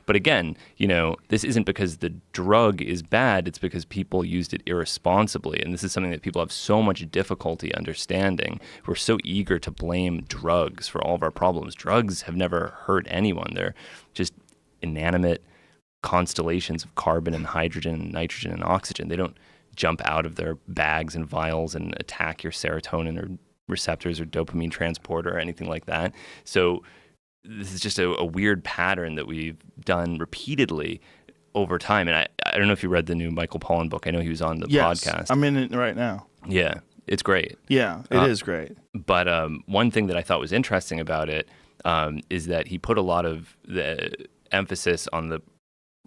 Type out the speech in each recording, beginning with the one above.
But again, this isn't because the drug is bad. It's because people used it irresponsibly. And this is something that people have so much difficulty understanding. We're so eager to blame drugs for all of our problems. Drugs have never hurt anyone. They're just inanimate constellations of carbon and hydrogen and nitrogen and oxygen. They don't jump out of their bags and vials and attack your serotonin or receptors or dopamine transporter or anything like that. So this is just a weird pattern that we've done repeatedly over time. And I don't know if you read the new Michael Pollan book. I know he was on the podcast. I'm in it right now. Yeah, it's great. Yeah, it is great. But one thing that I thought was interesting about it is that he put a lot of the emphasis on the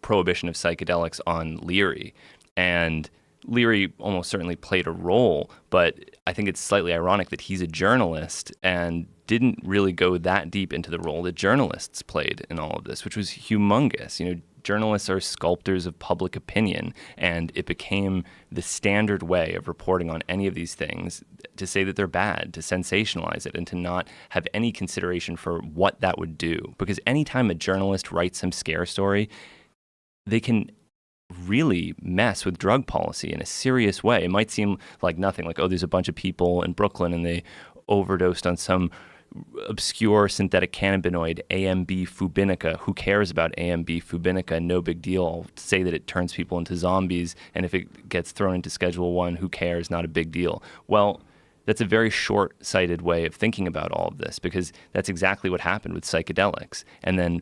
prohibition of psychedelics on Leary. And Leary almost certainly played a role, but I think it's slightly ironic that he's a journalist and didn't really go that deep into the role that journalists played in all of this, which was humongous. Journalists are sculptors of public opinion, and it became the standard way of reporting on any of these things to say that they're bad, to sensationalize it, and to not have any consideration for what that would do. Because anytime a journalist writes some scare story, they can really mess with drug policy in a serious way. It might seem like nothing, like, oh, there's a bunch of people in Brooklyn and they overdosed on some obscure synthetic cannabinoid, AMB fubinica. Who cares about AMB fubinica? No big deal. I'll say that it turns people into zombies, and if it gets thrown into Schedule 1, who cares? Not a big deal. Well, that's a very short-sighted way of thinking about all of this, because that's exactly what happened with psychedelics. And then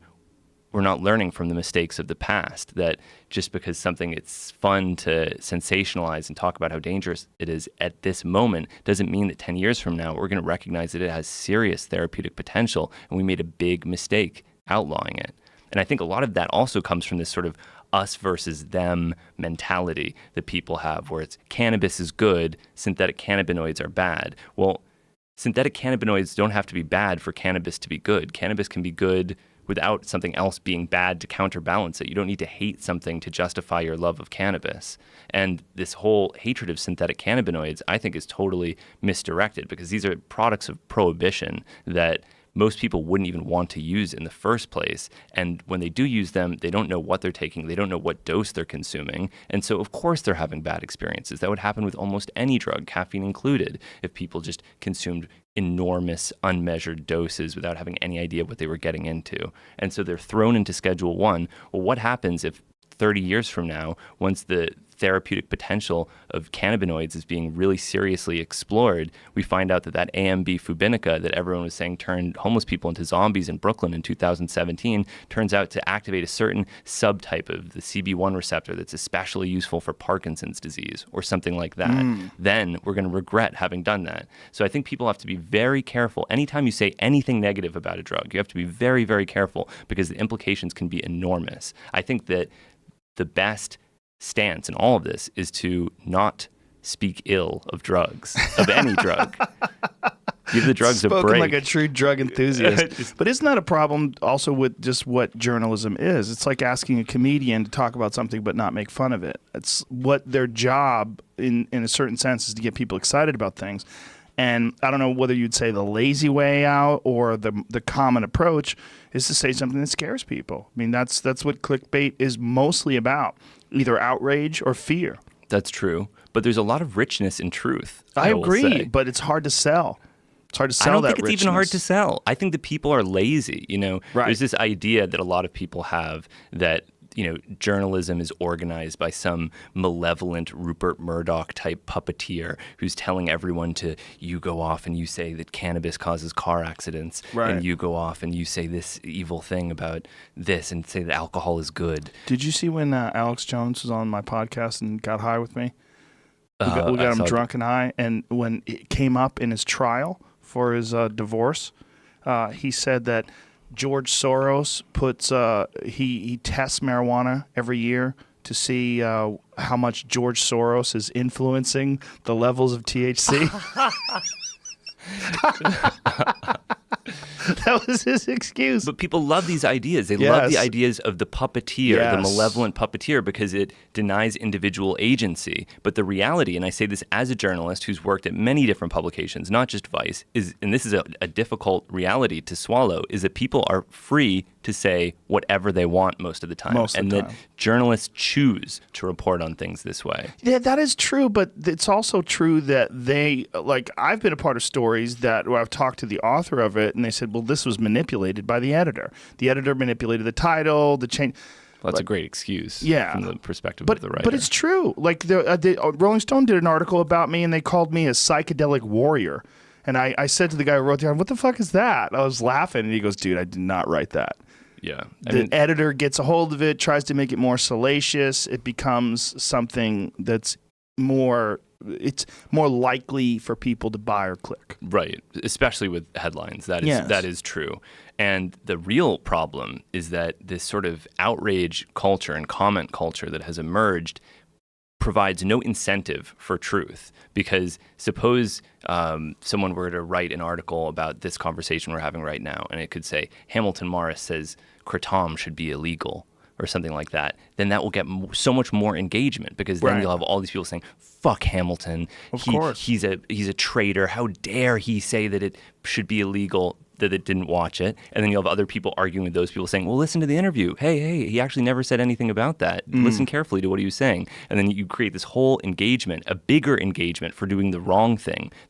we're not learning from the mistakes of the past, that just because something it's fun to sensationalize and talk about how dangerous it is at this moment doesn't mean that 10 years from now we're going to recognize that it has serious therapeutic potential and we made a big mistake outlawing it. And I think a lot of that also comes from this sort of us versus them mentality that people have, where it's cannabis is good, synthetic cannabinoids are bad. Well, synthetic cannabinoids don't have to be bad for cannabis to be good. Cannabis can be good without something else being bad to counterbalance it. You don't need to hate something to justify your love of cannabis. And this whole hatred of synthetic cannabinoids, I think, is totally misdirected, because these are products of prohibition that most people wouldn't even want to use in the first place. And when they do use them, they don't know what they're taking. They don't know what dose they're consuming. And so, of course, they're having bad experiences. That would happen with almost any drug, caffeine included, if people just consumed enormous, unmeasured doses without having any idea what they were getting into. And so they're thrown into Schedule 1. Well, what happens if 30 years from now, once the therapeutic potential of cannabinoids is being really seriously explored, we find out that that AMB fubinica that everyone was saying turned homeless people into zombies in Brooklyn in 2017 turns out to activate a certain subtype of the CB1 receptor that's especially useful for Parkinson's disease or something like that. Then we're going to regret having done that. So I think people have to be very careful. Anytime you say anything negative about a drug, you have to be very, very careful, because the implications can be enormous. I think that the best stance in all of this is to not speak ill of drugs, of any drug. Give the drugs a break. Spoken like a true drug enthusiast. But isn't that a problem also with just what journalism is? It's like asking a comedian to talk about something but not make fun of it. It's what their job, in a certain sense, is to get people excited about things. And I don't know whether you'd say the lazy way out or the common approach is to say something that scares people. I mean, that's what clickbait is mostly about, either outrage or fear. That's true. But there's a lot of richness in truth. I agree, but it's hard to sell. It's hard to sell that richness. I don't think it's even hard to sell. I think that people are lazy. Right. There's this idea that a lot of people have that journalism is organized by some malevolent Rupert Murdoch type puppeteer who's telling everyone to, you go off and you say that cannabis causes car accidents, right, and you go off and you say this evil thing about this and say that alcohol is good. Did you see when Alex Jones was on my podcast and got high with me? We got him drunk and high, and when it came up in his trial for his divorce, he said that George Soros puts he tests marijuana every year to see how much George Soros is influencing the levels of THC. That was his excuse. But people love these ideas. They love the ideas of the puppeteer, the malevolent puppeteer, because it denies individual agency. But the reality, and I say this as a journalist who's worked at many different publications, not just Vice, and this is a difficult reality to swallow, is that people are free to say whatever they want most of the time. That journalists choose to report on things this way. Yeah, that is true, but it's also true that I've been a part of stories where I've talked to the author of it, and they said, well, this was manipulated by the editor. The editor manipulated the title, the change. Well, that's a great excuse from the perspective of the writer. But it's true. Like Rolling Stone did an article about me, and they called me a psychedelic warrior. And I said to the guy who wrote the article, what the fuck is that? I was laughing, and he goes, dude, I did not write that. Yeah. The editor gets a hold of it, tries to make it more salacious. It becomes something that's more likely for people to buy or click. Right, especially with headlines. That is true. And the real problem is that this sort of outrage culture and comment culture that has emerged provides no incentive for truth. Because suppose someone were to write an article about this conversation we're having right now, and it could say, Hamilton Morris says kratom should be illegal, or something like that, then that will get so much more engagement, because then you'll have all these people saying, fuck Hamilton. Of course. He's a traitor. How dare he say that it should be illegal, that it didn't watch it. And then you'll have other people arguing with those people saying, well, listen to the interview. Hey, he actually never said anything about that. Listen carefully to what he was saying. And then you create this whole engagement, a bigger engagement for doing the wrong thing